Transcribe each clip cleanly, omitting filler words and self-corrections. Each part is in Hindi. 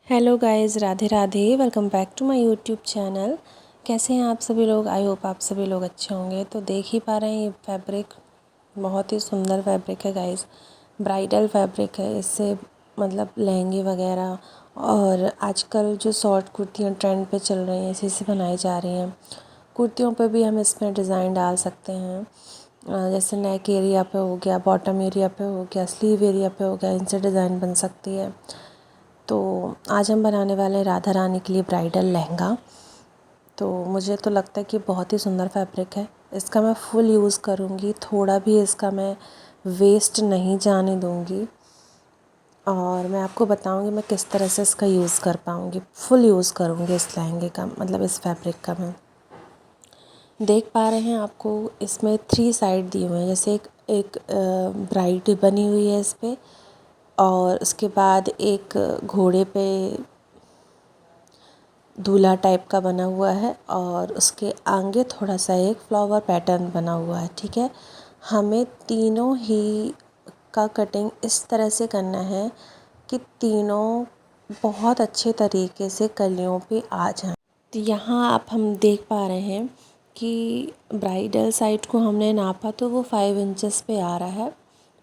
Hello guys, Radhe Radhe. Welcome back to my YouTube channel. कैसे हैं आप सभी लोग? आई होप आप सभी लोग अच्छे होंगे। तो देख ही पा रहे हैं ये फैब्रिक बहुत ही सुंदर फैब्रिक है गाइस। ब्राइडल फैब्रिक है। इससे मतलब लहंगे वगैरह और आजकल जो शॉर्ट कुर्तियाँ ट्रेंड पे चल रही हैं इसी से बनाई जा रही हैं। कुर्तियों पे भी हम इसमें डिज़ाइन डाल सकते हैं। जैसे नेक एरिया पे हो गया, बॉटम एरिया पे हो गया, स्लीव एरिया पे हो गया, इनसे डिज़ाइन बन सकती है। तो आज हम बनाने वाले हैं राधा रानी के लिए ब्राइडल लहंगा। तो मुझे तो लगता है कि बहुत ही सुंदर फैब्रिक है। इसका मैं फुल यूज़ करूँगी, थोड़ा भी इसका मैं वेस्ट नहीं जाने दूँगी और मैं आपको बताऊँगी मैं किस तरह से इसका यूज़ कर पाऊँगी। फुल यूज़ करूँगी इस लहंगे का, मतलब इस फैब्रिक का। मैं देख पा रहे हैं आपको इसमें 3 साइड दिए हुए हैं। जैसे एक ब्राइड बनी हुई है इस पर, और उसके बाद एक घोड़े पे दूल्हा टाइप का बना हुआ है, और उसके आगे थोड़ा सा एक फ्लावर पैटर्न बना हुआ है। ठीक है, हमें तीनों ही का कटिंग इस तरह से करना है कि तीनों बहुत अच्छे तरीके से कलियों पे आ जाएं। तो यहाँ आप हम देख पा रहे हैं कि ब्राइडल साइड को हमने नापा तो वो 5 इंचेस पे आ रहा है।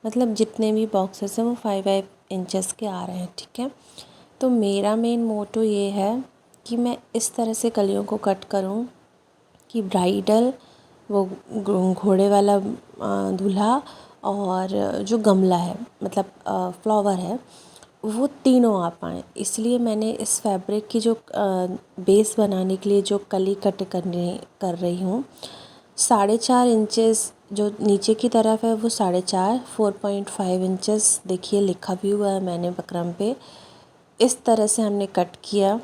मतलब जितने भी बॉक्सेस हैं वो 5 इंचेस के आ रहे हैं। ठीक है, तो मेरा मेन मोटो ये है कि मैं इस तरह से कलियों को कट करूं कि ब्राइडल, वो घोड़े वाला दूल्हा, और जो गमला है मतलब फ्लावर है, वो तीनों आ पाएँ। इसलिए मैंने इस फैब्रिक की जो बेस बनाने के लिए जो कली कट कर रही हूँ, 4.5 इंचेस जो नीचे की तरफ है वो 4.5, 4.5 इंचेस देखिए लिखा भी हुआ है मैंने बकरम पे। इस तरह से हमने कट किया।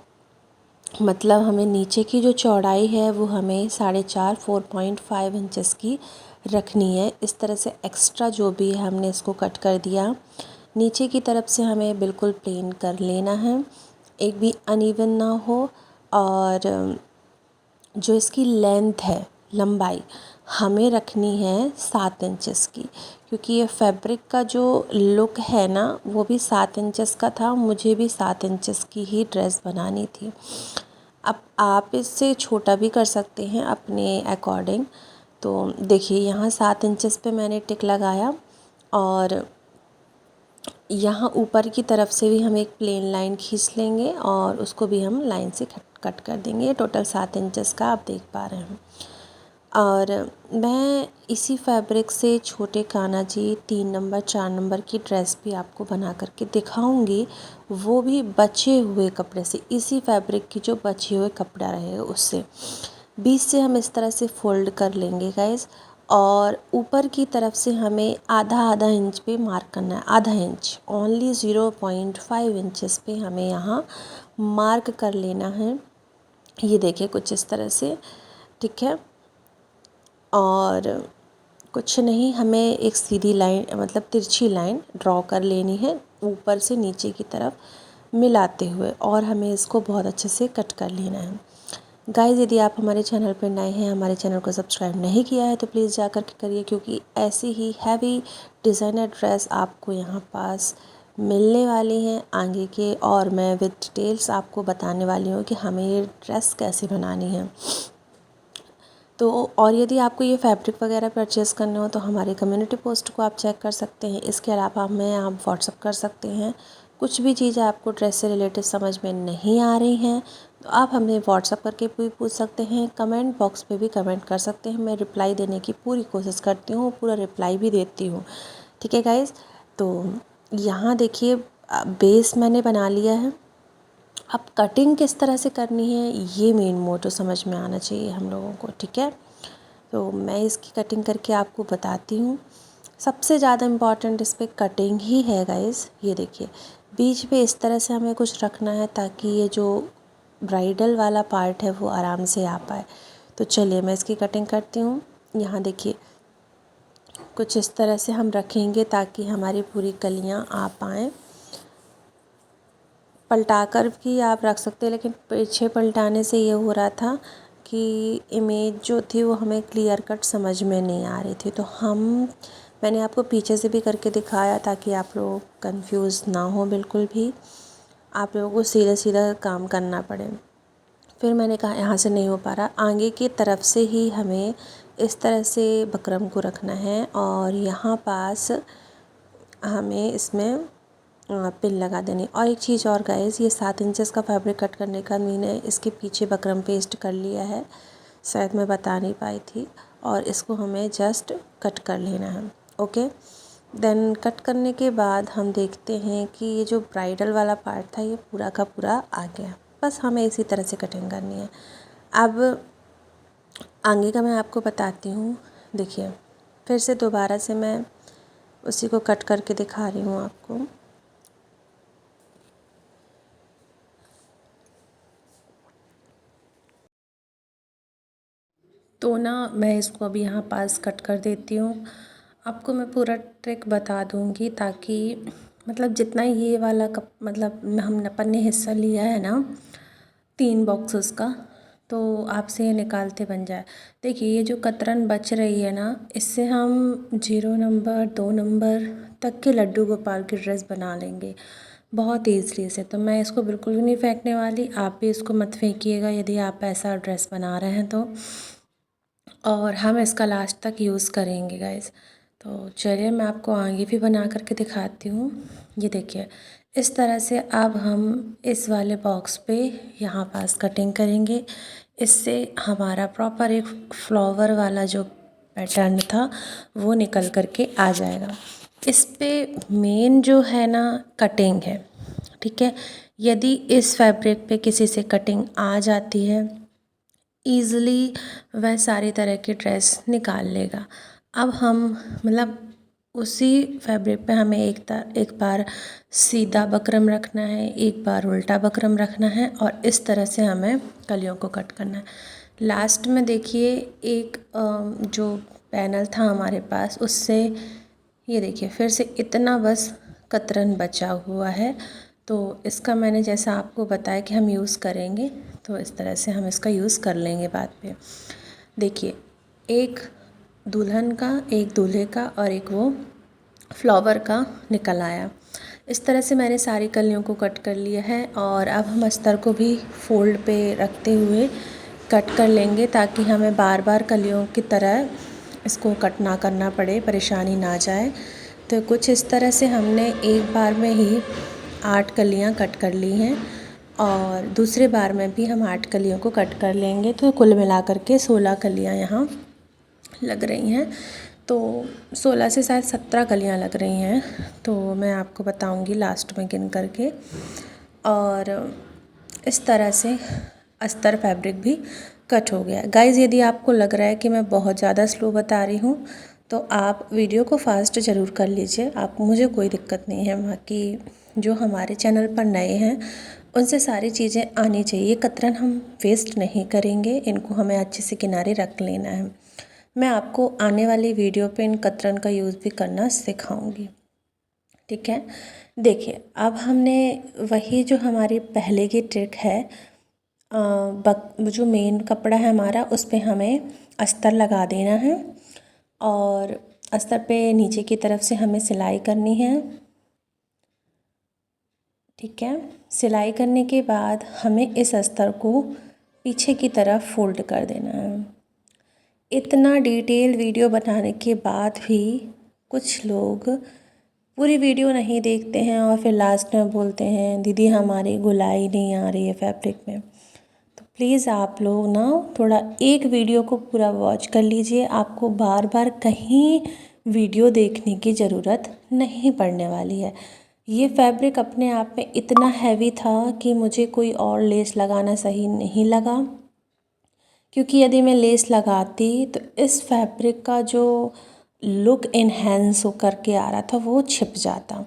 मतलब हमें नीचे की जो चौड़ाई है वो हमें 4.5, 4.5 इंचेस की रखनी है। इस तरह से एक्स्ट्रा जो भी है हमने इसको कट कर दिया। नीचे की तरफ से हमें बिल्कुल प्लेन कर लेना है, एक भी अनइवन ना हो। और जो इसकी लेंथ है, लंबाई, हमें रखनी है 7 इंचेस की, क्योंकि ये फैब्रिक का जो लुक है ना वो भी 7 इंचेस का था। मुझे भी 7 इंचेस की ही ड्रेस बनानी थी। अब आप इससे छोटा भी कर सकते हैं अपने अकॉर्डिंग। तो देखिए यहाँ 7 इंचेस पे मैंने टिक लगाया, और यहाँ ऊपर की तरफ से भी हम एक प्लेन लाइन खींच लेंगे और उसको भी हम लाइन से कट कर देंगे। ये टोटल 7 इंचेस का आप देख पा रहे हैं। और मैं इसी फैब्रिक से छोटे कान्हा जी 3 नंबर 4 नंबर की ड्रेस भी आपको बना करके दिखाऊंगी, वो भी बचे हुए कपड़े से। इसी फैब्रिक की जो बचे हुए कपड़ा रहेगा उससे बीच से हम इस तरह से फोल्ड कर लेंगे गाइस। और ऊपर की तरफ से हमें आधा आधा इंच पे मार्क करना है। आधा इंच, ओनली 0.5 इंचेस पे हमें यहाँ मार्क कर लेना है। ये देखिए कुछ इस तरह से। ठीक है, और कुछ नहीं, हमें एक सीधी लाइन मतलब तिरछी लाइन ड्रॉ कर लेनी है ऊपर से नीचे की तरफ मिलाते हुए, और हमें इसको बहुत अच्छे से कट कर लेना है। गाइस, यदि आप हमारे चैनल पर नए हैं, हमारे चैनल को सब्सक्राइब नहीं किया है तो प्लीज़ जा कर के करिए, क्योंकि ऐसी ही हैवी डिज़ाइनर ड्रेस आपको यहाँ पास मिलने वाली हैं आगे के। और मैं विद डिटेल्स आपको बताने वाली हूँ कि हमें ये ड्रेस कैसे बनानी है। तो और यदि आपको ये फैब्रिक वगैरह परचेज़ करने हो तो हमारे कम्युनिटी पोस्ट को आप चेक कर सकते हैं। इसके अलावा हमें आप व्हाट्सअप कर सकते हैं। कुछ भी चीज़ें आपको ड्रेस से रिलेटेड समझ में नहीं आ रही हैं तो आप हमें व्हाट्सअप करके भी पूछ सकते हैं, कमेंट बॉक्स पे भी कमेंट कर सकते हैं। मैं रिप्लाई देने की पूरी कोशिश करती हूँ, पूरा रिप्लाई भी देती हूँ। ठीक है गाइज़, तो यहाँ देखिए बेस मैंने बना लिया है। अब कटिंग किस तरह से करनी है ये मेन मोटो समझ में आना चाहिए हम लोगों को। ठीक है, तो मैं इसकी कटिंग करके आपको बताती हूँ। सबसे ज़्यादा इम्पॉर्टेंट इस पर कटिंग ही है गाइस। ये देखिए बीच पे इस तरह से हमें कुछ रखना है ताकि ये जो ब्राइडल वाला पार्ट है वो आराम से आ पाए। तो चलिए मैं इसकी कटिंग करती हूँ। यहाँ देखिए कुछ इस तरह से हम रखेंगे ताकि हमारी पूरी कलियाँ आ पाएँ। पलटा कर भी आप रख सकते हैं, लेकिन पीछे पलटाने से ये हो रहा था कि इमेज जो थी वो हमें क्लियर कट समझ में नहीं आ रही थी। तो मैंने आपको पीछे से भी करके दिखाया ताकि आप लोग कंफ्यूज ना हो बिल्कुल भी। आप लोगों को सीधा सीधा काम करना पड़े। फिर मैंने कहा यहाँ से नहीं हो पा रहा, आगे की तरफ से ही हमें इस तरह से बकरम को रखना है और यहाँ पास हमें इसमें पिन लगा देनी। और एक चीज़ और गाइस, ये 7 इंचेस का फैब्रिक कट करने का मैंने इसके पीछे बकरम पेस्ट कर लिया है, शायद मैं बता नहीं पाई थी। और इसको हमें जस्ट कट कर लेना है। ओके, देन कट करने के बाद हम देखते हैं कि ये जो ब्राइडल वाला पार्ट था ये पूरा का पूरा आ गया। बस हमें इसी तरह से कटिंग करनी है। अब आगे का मैं आपको बताती हूँ। देखिए, फिर से दोबारा से मैं उसी को कट करके दिखा रही हूँ आपको। तो ना मैं इसको अभी यहाँ पास कट कर देती हूँ। आपको मैं पूरा ट्रिक बता दूँगी ताकि मतलब जितना ये वाला कप मतलब हम अपन ने हिस्सा लिया है ना 3 बॉक्सेस का, तो आपसे ये निकालते बन जाए। देखिए ये जो कतरन बच रही है ना, इससे हम 0 नंबर 2 नंबर तक के लड्डू गोपाल की ड्रेस बना लेंगे बहुत ईज़िली से। तो मैं इसको बिल्कुल भी नहीं फेंकने वाली, आप भी इसको मत फेंकिएगा यदि आप ऐसा ड्रेस बना रहे हैं तो। और हम इसका लास्ट तक यूज़ करेंगे गाइस। तो चलिए मैं आपको आगे भी बना करके दिखाती हूँ। ये देखिए, इस तरह से अब हम इस वाले बॉक्स पे यहाँ पास कटिंग करेंगे। इससे हमारा प्रॉपर एक फ्लावर वाला जो पैटर्न था वो निकल करके आ जाएगा। इस पे मेन जो है ना कटिंग है, ठीक है। यदि इस फैब्रिक पे किसी से कटिंग आ जाती है ईज़िली वह सारी तरह की ड्रेस निकाल लेगा। अब हम मतलब उसी फैब्रिक पे हमें एक बार सीधा बकरम रखना है, एक बार उल्टा बकरम रखना है और इस तरह से हमें कलियों को कट करना है। लास्ट में देखिए एक जो पैनल था हमारे पास, उससे ये देखिए फिर से इतना बस कतरन बचा हुआ है। तो इसका मैंने जैसा आपको बताया कि हम यूज़ करेंगे, तो इस तरह से हम इसका यूज़ कर लेंगे बाद में। देखिए, एक दुल्हन का, एक दूल्हे का और एक वो फ्लावर का निकल आया। इस तरह से मैंने सारी कलियों को कट कर लिया है और अब हम अस्तर को भी फोल्ड पे रखते हुए कट कर लेंगे ताकि हमें बार बार कलियों की तरह इसको कट ना करना पड़े, परेशानी ना जाए। तो कुछ इस तरह से हमने एक बार में ही 8 कलियाँ कट कर ली हैं और दूसरे बार में भी हम 8 कलियों को कट कर लेंगे। तो कुल मिलाकर के 16 कलियाँ यहाँ लग रही हैं। तो 16 से शायद 17 कलियाँ लग रही हैं, तो मैं आपको बताऊंगी लास्ट में गिन करके। और इस तरह से अस्तर फैब्रिक भी कट हो गया। गाइज़, यदि आपको लग रहा है कि मैं बहुत ज़्यादा स्लो बता रही हूँ तो आप वीडियो को फास्ट ज़रूर कर लीजिए, आप मुझे कोई दिक्कत नहीं है। बाकी जो हमारे चैनल पर नए हैं उनसे सारी चीज़ें आनी चाहिए। कतरन हम वेस्ट नहीं करेंगे, इनको हमें अच्छे से किनारे रख लेना है। मैं आपको आने वाली वीडियो पे इन कतरन का यूज़ भी करना सिखाऊंगी, ठीक है। देखिए, अब हमने वही जो हमारी पहले की ट्रिक है, जो मेन कपड़ा है हमारा उस पे हमें अस्तर लगा देना है और अस्तर पे नीचे की तरफ से हमें सिलाई करनी है, ठीक है। सिलाई करने के बाद हमें इस अस्तर को पीछे की तरफ फोल्ड कर देना है। इतना डिटेल वीडियो बनाने के बाद भी कुछ लोग पूरी वीडियो नहीं देखते हैं और फिर लास्ट में बोलते हैं दीदी हमारी गोलाई नहीं आ रही है फैब्रिक में। तो प्लीज़ आप लोग ना थोड़ा एक वीडियो को पूरा वॉच कर लीजिए, आपको बार बार कहीं वीडियो देखने की ज़रूरत नहीं पड़ने वाली है। ये फैब्रिक अपने आप में इतना हैवी था कि मुझे कोई और लेस लगाना सही नहीं लगा, क्योंकि यदि मैं लेस लगाती तो इस फैब्रिक का जो लुक इन्हेंस हो करके आ रहा था वो छिप जाता।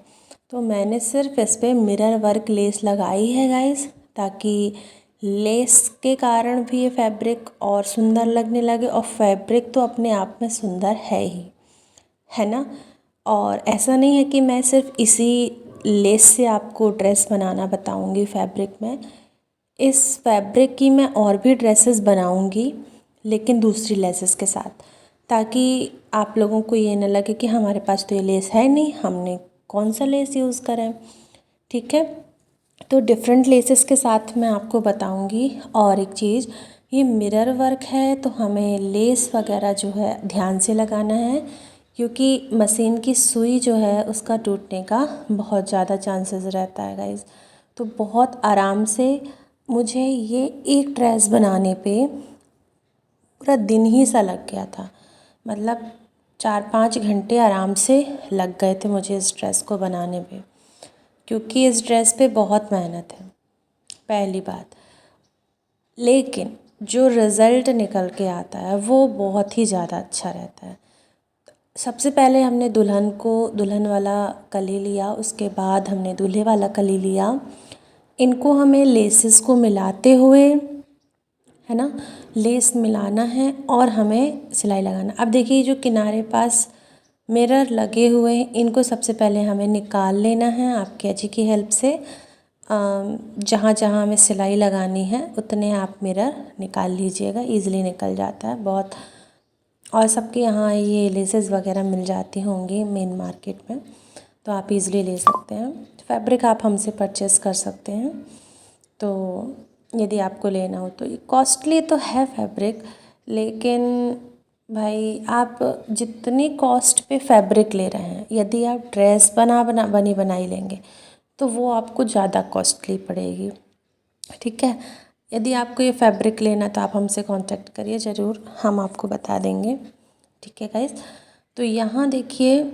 तो मैंने सिर्फ इस पर मिरर वर्क लेस लगाई है गाइस, ताकि लेस के कारण भी ये फैब्रिक और सुंदर लगने लगे। और फैब्रिक तो अपने आप में सुंदर ही है ना। और ऐसा नहीं है कि मैं सिर्फ इसी लेस से आपको ड्रेस बनाना बताऊंगी फैब्रिक में। इस फैब्रिक की मैं और भी ड्रेसेस बनाऊंगी लेकिन दूसरी लेसेस के साथ, ताकि आप लोगों को ये न लगे कि हमारे पास तो ये लेस है नहीं, हमने कौन सा लेस यूज़ करें, ठीक है। तो डिफरेंट लेसेस के साथ मैं आपको बताऊंगी। और एक चीज़, ये मिरर वर्क है तो हमें लेस वगैरह जो है ध्यान से लगाना है, क्योंकि मशीन की सुई जो है उसका टूटने का बहुत ज़्यादा चांसेस रहता है गाइस। तो बहुत आराम से मुझे ये एक ड्रेस बनाने पे पूरा दिन ही सा लग गया था। मतलब 4-5 घंटे आराम से लग गए थे मुझे इस ड्रेस को बनाने पे, क्योंकि इस ड्रेस पे बहुत मेहनत है, पहली बात। लेकिन जो रिज़ल्ट निकल के आता है वो बहुत ही ज़्यादा अच्छा रहता है। सबसे पहले हमने दुल्हन वाला कली लिया, उसके बाद हमने दूल्हे वाला कली लिया। इनको हमें लेसेस को मिलाते हुए, है ना, लेस मिलाना है और हमें सिलाई लगाना। अब देखिए जो किनारे पास मिरर लगे हुए हैं इनको सबसे पहले हमें निकाल लेना है आप कैंची की हेल्प से। जहाँ जहाँ हमें सिलाई लगानी है उतने आप मिरर निकाल लीजिएगा, ईज़िली निकल जाता है बहुत। और सबके यहाँ ये लेसेस वगैरह मिल जाती होंगी मेन मार्केट में, तो आप इज़िली ले सकते हैं। फैब्रिक आप हमसे परचेस कर सकते हैं, तो यदि आपको लेना हो तो। कॉस्टली तो है फैब्रिक, लेकिन भाई आप जितनी कॉस्ट पे फैब्रिक ले रहे हैं, यदि आप ड्रेस बनी बनाई लेंगे तो वो आपको ज़्यादा कॉस्टली पड़ेगी, ठीक है। यदि आपको ये फैब्रिक लेना तो आप हमसे कांटेक्ट करिए ज़रूर, हम आपको बता देंगे, ठीक है गाइस। तो यहाँ देखिए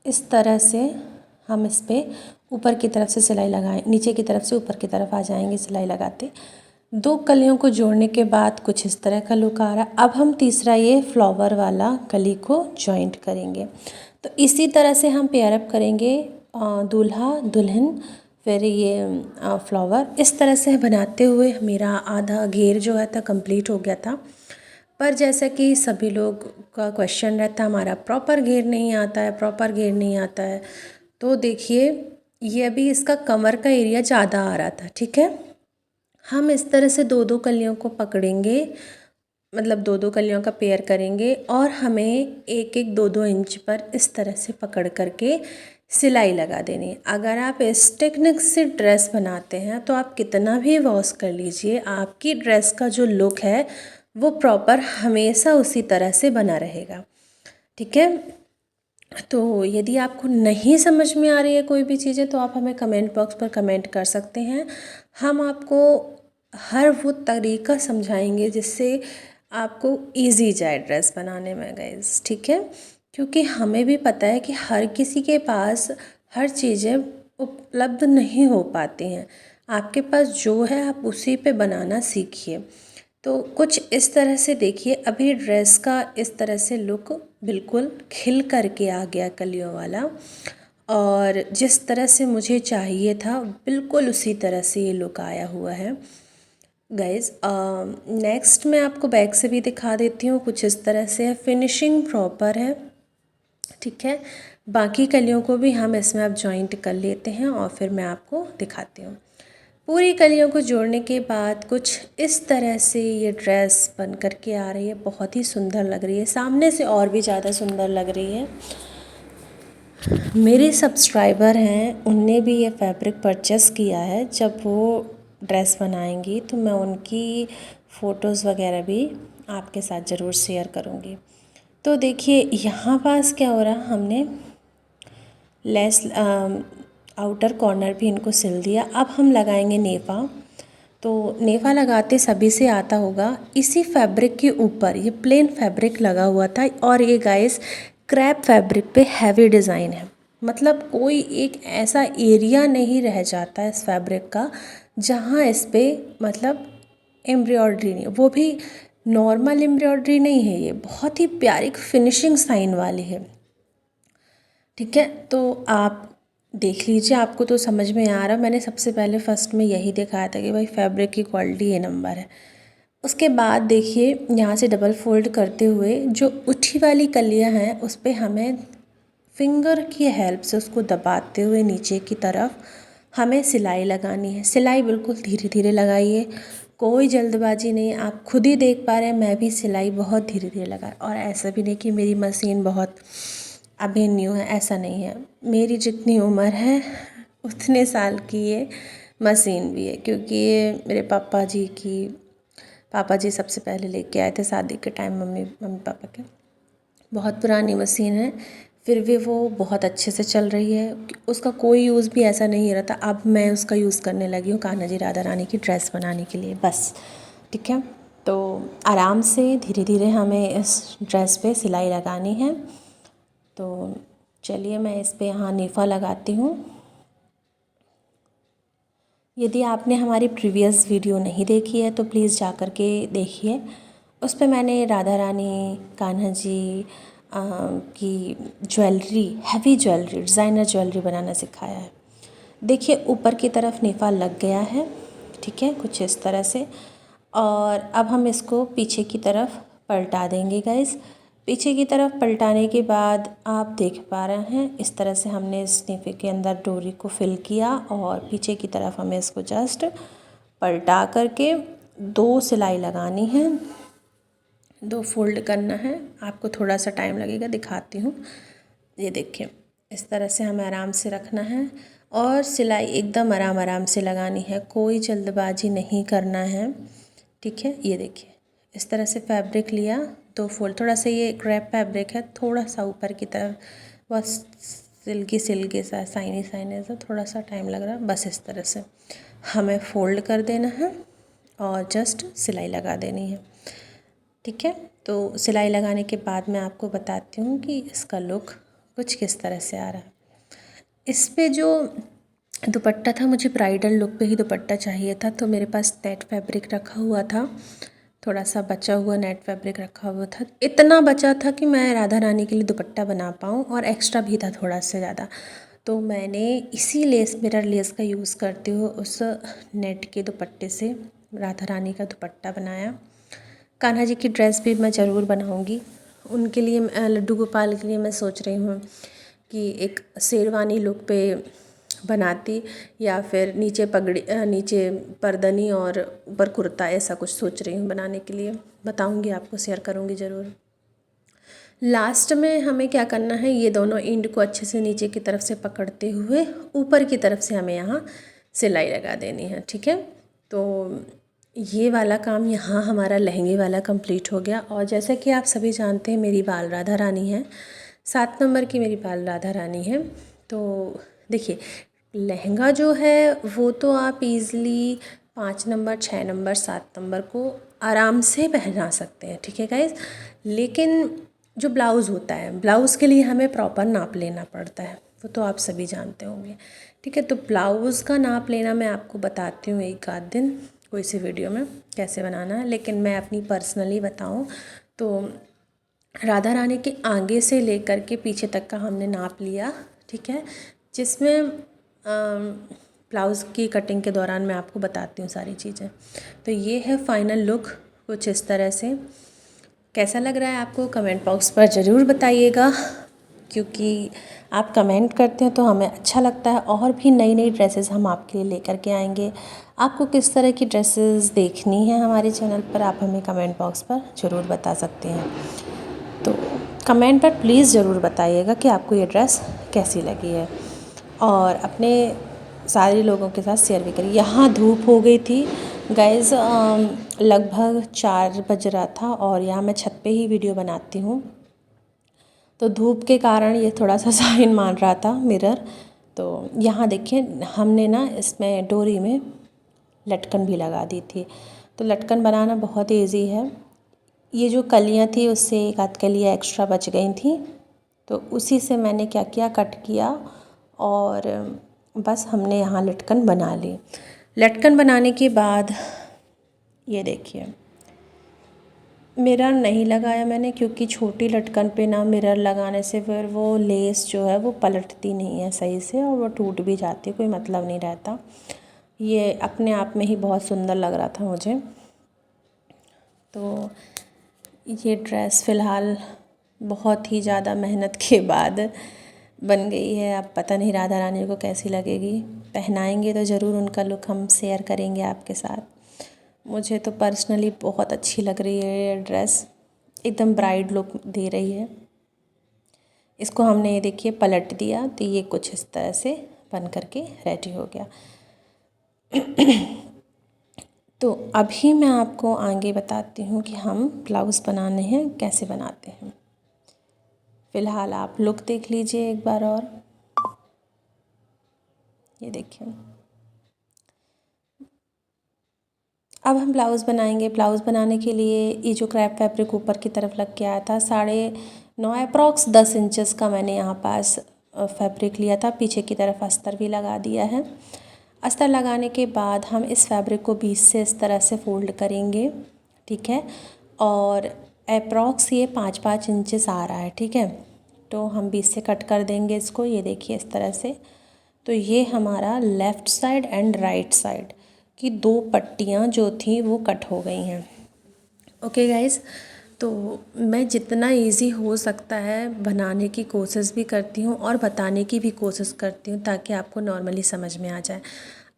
इस तरह से हम इस पर ऊपर की तरफ से सिलाई लगाएं, नीचे की तरफ से ऊपर की तरफ आ जाएंगे सिलाई लगाते। 2 कलियों को जोड़ने के बाद कुछ इस तरह का लुक आ रहा है। अब हम तीसरा ये फ्लावर वाला कली को जॉइंट करेंगे। तो इसी तरह से हम पेयर अप करेंगे दूल्हा दुल्हन, फिर ये फ्लावर। इस तरह से बनाते हुए मेरा आधा घेर जो है था कंप्लीट हो गया था। पर जैसा कि सभी लोग का क्वेश्चन रहता है हमारा प्रॉपर घेर नहीं आता है, प्रॉपर घेर नहीं आता है, तो देखिए ये अभी इसका कमर का एरिया ज़्यादा आ रहा था, ठीक है। हम इस तरह से 2-2 कलियों को पकड़ेंगे, मतलब 2-2 कलियों का पेयर करेंगे और हमें 1-1 2-2 इंच पर इस तरह से पकड़ करके सिलाई लगा देनी है। अगर आप इस टेक्निक से ड्रेस बनाते हैं तो आप कितना भी वॉश कर लीजिए, आपकी ड्रेस का जो लुक है वो प्रॉपर हमेशा उसी तरह से बना रहेगा, ठीक है। तो यदि आपको नहीं समझ में आ रही है कोई भी चीज़ें तो आप हमें कमेंट बॉक्स पर कमेंट कर सकते हैं। हम आपको हर वो तरीका समझाएंगे जिससे आपको इजी जाए ड्रेस बनाने में गाइस, ठीक है। क्योंकि हमें भी पता है कि हर किसी के पास हर चीज़ें उपलब्ध नहीं हो पाती हैं। आपके पास जो है आप उसी पे बनाना सीखिए। तो कुछ इस तरह से देखिए, अभी ड्रेस का इस तरह से लुक बिल्कुल खिल करके आ गया कलियों वाला, और जिस तरह से मुझे चाहिए था बिल्कुल उसी तरह से ये लुक आया हुआ है गाइज़। नेक्स्ट मैं आपको बैक से भी दिखा देती हूँ, कुछ इस तरह से है, फिनिशिंग प्रॉपर है, ठीक है। बाकी कलियों को भी हम इसमें अब जॉइंट कर लेते हैं और फिर मैं आपको दिखाती हूँ। पूरी कलियों को जोड़ने के बाद कुछ इस तरह से ये ड्रेस बन कर के आ रही है, बहुत ही सुंदर लग रही है, सामने से और भी ज़्यादा सुंदर लग रही है। मेरे सब्सक्राइबर हैं, उनने भी ये फैब्रिक परचेस किया है। जब वो ड्रेस बनाएंगी तो मैं उनकी फ़ोटोज़ वगैरह भी आपके साथ ज़रूर शेयर करूँगी। तो देखिए यहाँ पास क्या हो रहा, हमने लेस आउटर कॉर्नर भी इनको सिल दिया। अब हम लगाएंगे नेफा। तो नेफा लगाते सभी से आता होगा। इसी फैब्रिक के ऊपर ये प्लेन फैब्रिक लगा हुआ था और ये गाइस क्रैप फैब्रिक पे हैवी डिज़ाइन है, मतलब कोई एक ऐसा एरिया नहीं रह जाता है इस फैब्रिक का जहाँ इस पे मतलब एम्ब्रॉयडरी नहीं, वो भी नॉर्मल एम्ब्रॉयडरी नहीं है, ये बहुत ही प्यारी फिनिशिंग साइन वाली है, ठीक है। तो आप देख लीजिए, आपको तो समझ में आ रहा। मैंने सबसे पहले फर्स्ट में यही दिखाया था कि भाई फैब्रिक की क्वालिटी ये नंबर है। उसके बाद देखिए यहाँ से डबल फोल्ड करते हुए जो उठी वाली कलियाँ हैं उस पर हमें फिंगर की हेल्प से उसको दबाते हुए नीचे की तरफ हमें सिलाई लगानी है। सिलाई बिल्कुल धीरे धीरे लगाइए, कोई जल्दबाजी नहीं। आप खुद ही देख पा रहे हैं मैं भी सिलाई बहुत धीरे धीरे लगा, और ऐसा भी नहीं कि मेरी मशीन बहुत अभी न्यू है, ऐसा नहीं है। मेरी जितनी उम्र है उतने साल की ये मशीन भी है, क्योंकि ये मेरे पापा जी सबसे पहले लेके आए थे शादी के टाइम मम्मी पापा के। बहुत पुरानी मशीन है, फिर भी वो बहुत अच्छे से चल रही है। उसका कोई यूज़ भी ऐसा नहीं रहता। अब मैं उसका यूज़ करने लगी हूँ कान्हा जी राधा रानी की ड्रेस बनाने के लिए बस। ठीक है, तो आराम से धीरे धीरे हमें इस ड्रेस पे सिलाई लगानी है। तो चलिए मैं इस पे यहाँ नीफा लगाती हूँ। यदि आपने हमारी प्रीवियस वीडियो नहीं देखी है तो प्लीज़ जा कर के देखिए। उस पे मैंने राधा रानी कान्हा जी की jewellery, heavy jewellery, designer jewellery बनाना सिखाया है। देखिए ऊपर की तरफ नीफा लग गया है, ठीक है, कुछ इस तरह से। और अब हम इसको पीछे की तरफ पलटा देंगे गाइस। पीछे की तरफ पलटाने के बाद आप देख पा रहे हैं इस तरह से हमने इस नीफे के अंदर डोरी को फिल किया और पीछे की तरफ हमें इसको जस्ट पलटा करके 2 सिलाई लगानी है, 2 फोल्ड करना है। आपको थोड़ा सा टाइम लगेगा, दिखाती हूँ। ये देखिए इस तरह से हमें आराम से रखना है और सिलाई एकदम आराम से लगानी है, कोई जल्दबाजी नहीं करना है। ठीक है, ये देखिए इस तरह से फैब्रिक लिया, 2 फोल्ड। थोड़ा सा ये क्रैप फैब्रिक है, थोड़ा सा ऊपर की तरफ बहुत सिल्की सा साइनी सा, थोड़ा सा टाइम लग रहा है। बस इस तरह से हमें फोल्ड कर देना है और जस्ट सिलाई लगा देनी है। ठीक है, तो सिलाई लगाने के बाद मैं आपको बताती हूँ कि इसका लुक कुछ किस तरह से आ रहा है। इस पे जो दुपट्टा था, मुझे ब्राइडल लुक पे ही दुपट्टा चाहिए था, तो मेरे पास नेट फैब्रिक रखा हुआ था, थोड़ा सा बचा हुआ नेट फैब्रिक रखा हुआ था। इतना बचा था कि मैं राधा रानी के लिए दुपट्टा बना पाऊँ, और एक्स्ट्रा भी था थोड़ा से ज़्यादा। तो मैंने इसी लेस, मिरर लेस का यूज़ करते हुए उस नेट के दुपट्टे से राधा रानी का दुपट्टा बनाया। कान्हा जी की ड्रेस भी मैं ज़रूर बनाऊंगी। उनके लिए, लड्डू गोपाल के लिए मैं सोच रही हूँ कि एक शेरवानी लुक पे बनाती, या फिर नीचे पगड़ी, नीचे परदनी और ऊपर कुर्ता, ऐसा कुछ सोच रही हूँ बनाने के लिए। बताऊंगी आपको, शेयर करूँगी ज़रूर। लास्ट में हमें क्या करना है, ये दोनों एंड को अच्छे से नीचे की तरफ से पकड़ते हुए ऊपर की तरफ से हमें यहाँ सिलाई लगा देनी है। ठीक है, तो ये वाला काम यहाँ हमारा लहंगे वाला कंप्लीट हो गया। और जैसा कि आप सभी जानते हैं मेरी बाल राधा रानी है, 7 नंबर की मेरी बाल राधा रानी है। तो देखिए लहंगा जो है वो तो आप इज़िली 5 नंबर, 6 नंबर, 7 नंबर को आराम से पहना सकते हैं। ठीक है गाइज़, लेकिन जो ब्लाउज़ होता है, ब्लाउज़ के लिए हमें प्रॉपर नाप लेना पड़ता है, वो तो आप सभी जानते होंगे। ठीक है, तो ब्लाउज़ का नाप लेना मैं आपको बताती हूँ एक आध दिन कोई सी वीडियो में कैसे बनाना है। लेकिन मैं अपनी पर्सनली बताऊँ तो राधा रानी के आगे से लेकर के पीछे तक का हमने नाप लिया। ठीक है, जिसमें ब्लाउज़ की कटिंग के दौरान मैं आपको बताती हूँ सारी चीज़ें। तो ये है फाइनल लुक कुछ इस तरह से। कैसा लग रहा है आपको कमेंट बॉक्स पर ज़रूर बताइएगा, क्योंकि आप कमेंट करते हैं तो हमें अच्छा लगता है, और भी नई नई ड्रेसेस हम आपके लिए लेकर के आएंगे। आपको किस तरह की ड्रेसेस देखनी है हमारे चैनल पर, आप हमें कमेंट बॉक्स पर ज़रूर बता सकते हैं। तो कमेंट पर प्लीज़ ज़रूर बताइएगा कि आपको ये ड्रेस कैसी लगी है, और अपने सारे लोगों के साथ शेयर भी करिए। यहाँ धूप हो गई थी गाइज़, लगभग 4 बज रहा था, और यहाँ मैं छत पे ही वीडियो बनाती हूँ, तो धूप के कारण ये थोड़ा सा साइन मान रहा था मिरर। तो यहाँ देखिए हमने ना इसमें डोरी में लटकन भी लगा दी थी। तो लटकन बनाना बहुत ईजी है। ये जो कलियाँ थी उससे एक आध कलियाँ एक्स्ट्रा बच गई थी, तो उसी से मैंने क्या किया, कट किया, और बस हमने यहाँ लटकन बना ली। लटकन बनाने के बाद ये देखिए मिरर नहीं लगाया मैंने, क्योंकि छोटी लटकन पे ना मिरर लगाने से फिर वो लेस जो है वो पलटती नहीं है सही से, और वो टूट भी जाती है, कोई मतलब नहीं रहता। ये अपने आप में ही बहुत सुंदर लग रहा था मुझे। तो ये ड्रेस फ़िलहाल बहुत ही ज़्यादा मेहनत के बाद बन गई है। अब पता नहीं राधा रानी को कैसी लगेगी, पहनाएंगे तो ज़रूर उनका लुक हम शेयर करेंगे आपके साथ। मुझे तो पर्सनली बहुत अच्छी लग रही है ये ड्रेस, एकदम ब्राइड लुक दे रही है। इसको हमने ये देखिए पलट दिया, तो ये कुछ इस तरह से बन करके रेडी हो गया। तो अभी मैं आपको आगे बताती हूँ कि हम ब्लाउज़ बनाने हैं कैसे बनाते हैं। फ़िलहाल आप लुक देख लीजिए एक बार और। ये देखिए, अब हम ब्लाउज़ बनाएंगे। ब्लाउज़ बनाने के लिए ये जो क्रैप फैब्रिक ऊपर की तरफ लग के आया था, 9.5 अप्रॉक्स 10 इंचेस का मैंने यहाँ पास फैब्रिक लिया था। पीछे की तरफ अस्तर भी लगा दिया है। अस्तर लगाने के बाद हम इस फैब्रिक को बीच से इस तरह से फ़ोल्ड करेंगे, ठीक है। और अप्रॉक्स ये 5-5 इंचेस आ रहा है, ठीक है। तो हम बीच से कट कर देंगे इसको। ये देखिए इस तरह से। तो ये हमारा left side and right side की 2 पट्टियाँ जो थी वो कट हो गई हैं। ओके गाइज़, तो मैं जितना इजी हो सकता है बनाने की कोशिश भी करती हूँ और बताने की भी कोशिश करती हूँ ताकि आपको नॉर्मली समझ में आ जाए।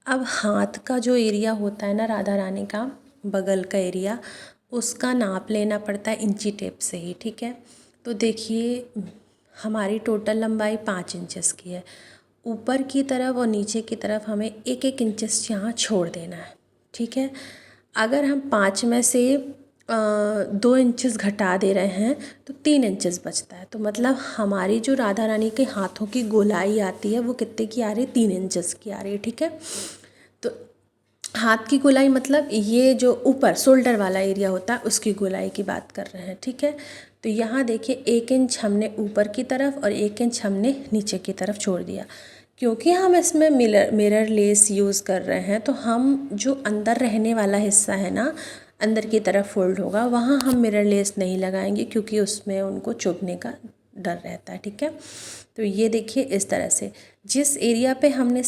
अब हाथ का जो एरिया होता है ना राधा रानी का, बगल का एरिया, उसका नाप लेना पड़ता है इंची टेप से ही, ठीक है। तो देखिए हमारी टोटल लंबाई 5 इंचेस की है। ऊपर की तरफ और नीचे की तरफ हमें 1-1 इंचेस यहाँ छोड़ देना है, ठीक है। अगर हम 5 में से 2 इंचेस घटा दे रहे हैं तो 3 इंचेस बचता है। तो मतलब हमारी जो राधा रानी के हाथों की गोलाई आती है वो कितने की आ रही है, 3 इंचेस की आ रही है, ठीक है। तो हाथ की गोलाई मतलब ये जो ऊपर शोल्डर वाला एरिया होता है उसकी गोलाई की बात कर रहे हैं, ठीक है। तो यहाँ देखिए 1 इंच हमने ऊपर की तरफ और 1 इंच हमने नीचे की तरफ छोड़ दिया। क्योंकि हम इसमें मिरर लेस यूज़ कर रहे हैं तो हम जो अंदर रहने वाला हिस्सा है ना, अंदर की तरफ फोल्ड होगा, वहाँ हम मिरर लेस नहीं लगाएंगे क्योंकि उसमें उनको चुभने का डर रहता है, ठीक है। तो ये देखिए इस तरह से जिस एरिया पे हमने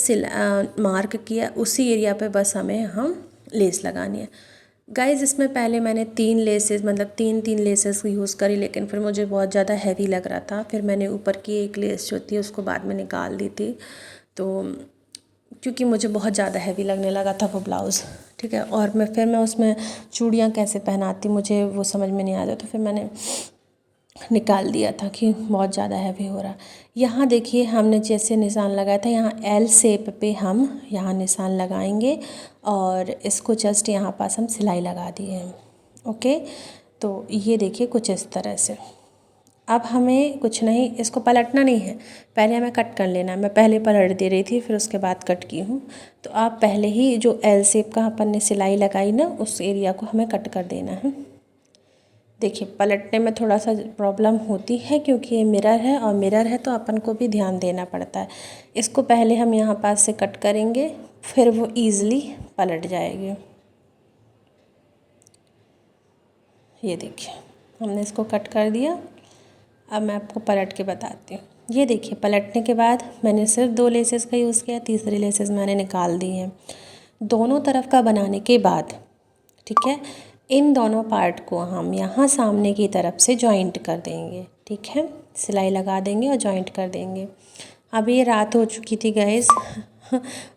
मार्क किया उसी एरिया पे बस हमें हम लेस लगानी है। गाइज़ इसमें पहले मैंने 3 लेसेस मतलब 3 लेसेस यूज़ करी, लेकिन फिर मुझे बहुत ज़्यादा हैवी लग रहा था। फिर मैंने ऊपर की एक लेस जो थी उसको बाद में निकाल दी थी, तो क्योंकि मुझे बहुत ज़्यादा हैवी लगने लगा था वो ब्लाउज़, ठीक है। और फिर मैं उसमें चूड़ियाँ कैसे पहनाती मुझे वो समझ में नहीं आ रहा, तो फिर मैंने निकाल दिया था कि बहुत ज़्यादा हैवी हो रहा। यहाँ देखिए हमने जैसे निशान लगाया था, यहाँ एल शेप पे हम यहाँ निशान लगाएंगे और इसको जस्ट यहाँ पास हम सिलाई लगा दिए हैं। ओके, तो ये देखिए कुछ इस तरह से। अब हमें कुछ नहीं, इसको पलटना नहीं है, पहले हमें कट कर लेना है। मैं पहले पलट दे रही थी फिर उसके बाद कट की हूँ। तो आप पहले ही जो एल शेप का अपन ने सिलाई लगाई ना उस एरिया को हमें कट कर देना है। देखिए पलटने में थोड़ा सा प्रॉब्लम होती है क्योंकि ये मिरर है और मिरर है तो अपन को भी ध्यान देना पड़ता है। इसको पहले हम यहाँ पास से कट करेंगे फिर वो ईज़िली पलट जाएगी। ये देखिए हमने इसको कट कर दिया। अब मैं आपको पलट के बताती हूँ। ये देखिए पलटने के बाद मैंने सिर्फ 2 लेसेस का यूज़ किया, तीसरी लेसेस मैंने निकाल दी हैं। दोनों तरफ का बनाने के बाद, ठीक है, इन दोनों पार्ट को हम यहाँ सामने की तरफ से जॉइंट कर देंगे, ठीक है। सिलाई लगा देंगे और जॉइंट कर देंगे। अब ये रात हो चुकी थी गाइस,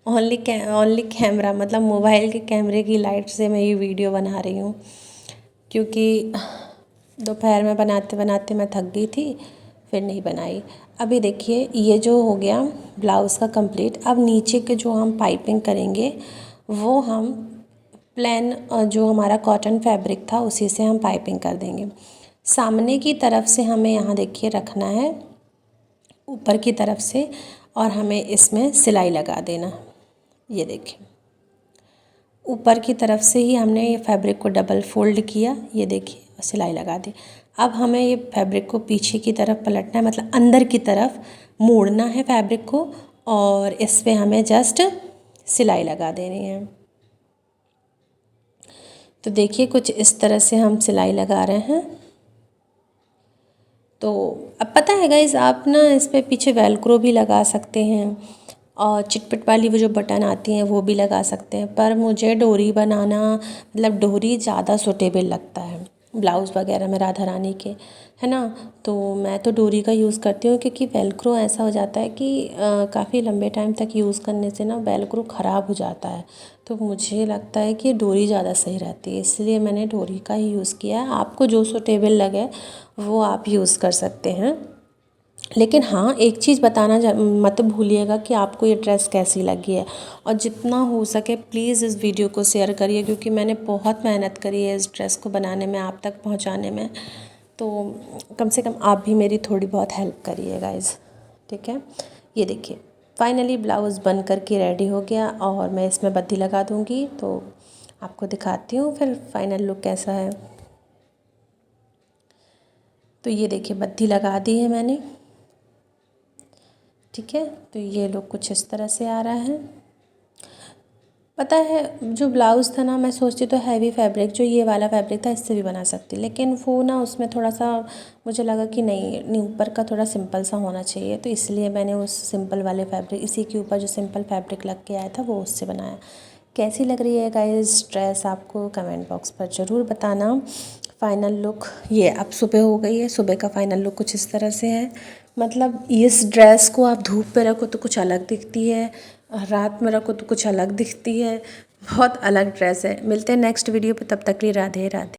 ओनली कैमरा मतलब मोबाइल के कैमरे की लाइट से मैं ये वीडियो बना रही हूँ क्योंकि दोपहर में बनाते बनाते मैं थक गई थी, फिर नहीं बनाई। अभी देखिए ये जो हो गया ब्लाउज़ का कंप्लीट। अब नीचे के जो हम पाइपिंग करेंगे वो हम प्लेन जो हमारा कॉटन फैब्रिक था उसी से हम पाइपिंग कर देंगे। सामने की तरफ से हमें यहाँ देखिए रखना है ऊपर की तरफ से और हमें इसमें सिलाई लगा देना। ये देखिए ऊपर की तरफ से ही हमने ये फैब्रिक को डबल फोल्ड किया, ये देखिए सिलाई लगा दी। अब हमें ये फैब्रिक को पीछे की तरफ पलटना है, मतलब अंदर की तरफ मोड़ना है फैब्रिक को और इस पे हमें जस्ट सिलाई लगा देनी है। तो देखिए कुछ इस तरह से हम सिलाई लगा रहे हैं। तो अब पता है गाइस आप ना इस पे पीछे वेलक्रो भी लगा सकते हैं और चिटपिट वाली वो जो बटन आती हैं वो भी लगा सकते हैं, पर मुझे डोरी बनाना मतलब डोरी ज़्यादा सूटेबल लगता है ब्लाउज़ वगैरह में राधा रानी के, है ना। तो मैं तो डोरी का यूज़ करती हूँ क्योंकि वेलक्रो ऐसा हो जाता है कि काफ़ी लंबे टाइम तक यूज़ करने से ना वेलक्रो ख़राब हो जाता है। तो मुझे लगता है कि डोरी ज़्यादा सही रहती है, इसलिए मैंने डोरी का ही यूज़ किया है। आपको जो सूटेबल लगे वो आप यूज़ कर सकते हैं। लेकिन हाँ, एक चीज़ बताना मत भूलिएगा कि आपको ये ड्रेस कैसी लगी है, और जितना हो सके प्लीज़ इस वीडियो को शेयर करिए, क्योंकि मैंने बहुत मेहनत करी है इस ड्रेस को बनाने में, आप तक पहुंचाने में। तो कम से कम आप भी मेरी थोड़ी बहुत हेल्प करिए गाइज़, ठीक है। ये देखिए फाइनली ब्लाउज़ बन कर के रेडी हो गया, और मैं इसमें बत्ती लगा दूँगी तो आपको दिखाती हूँ फिर फाइनल लुक कैसा है। तो ये देखिए बत्ती लगा दी है मैंने, ठीक है। तो ये लुक कुछ इस तरह से आ रहा है। पता है जो ब्लाउज़ था ना, मैं सोचती तो हैवी फैब्रिक जो ये वाला फैब्रिक था इससे भी बना सकती, लेकिन वो ना उसमें थोड़ा सा मुझे लगा कि नहीं ऊपर का थोड़ा सिंपल सा होना चाहिए, तो इसलिए मैंने उस सिंपल वाले फैब्रिक, इसी के ऊपर जो सिंपल फैब्रिक लग के आया था वो उससे बनाया। कैसी लग रही है गाइस ड्रेस आपको कमेंट बॉक्स पर ज़रूर बताना। फाइनल लुक ये अब सुबह हो गई है, सुबह का फाइनल लुक कुछ इस तरह से है। मतलब इस ड्रेस को आप धूप पे रखो तो कुछ अलग दिखती है, रात में रखो तो कुछ अलग दिखती है, बहुत अलग ड्रेस है। मिलते हैं नेक्स्ट वीडियो पे, तब तक के लिए राधे राधे।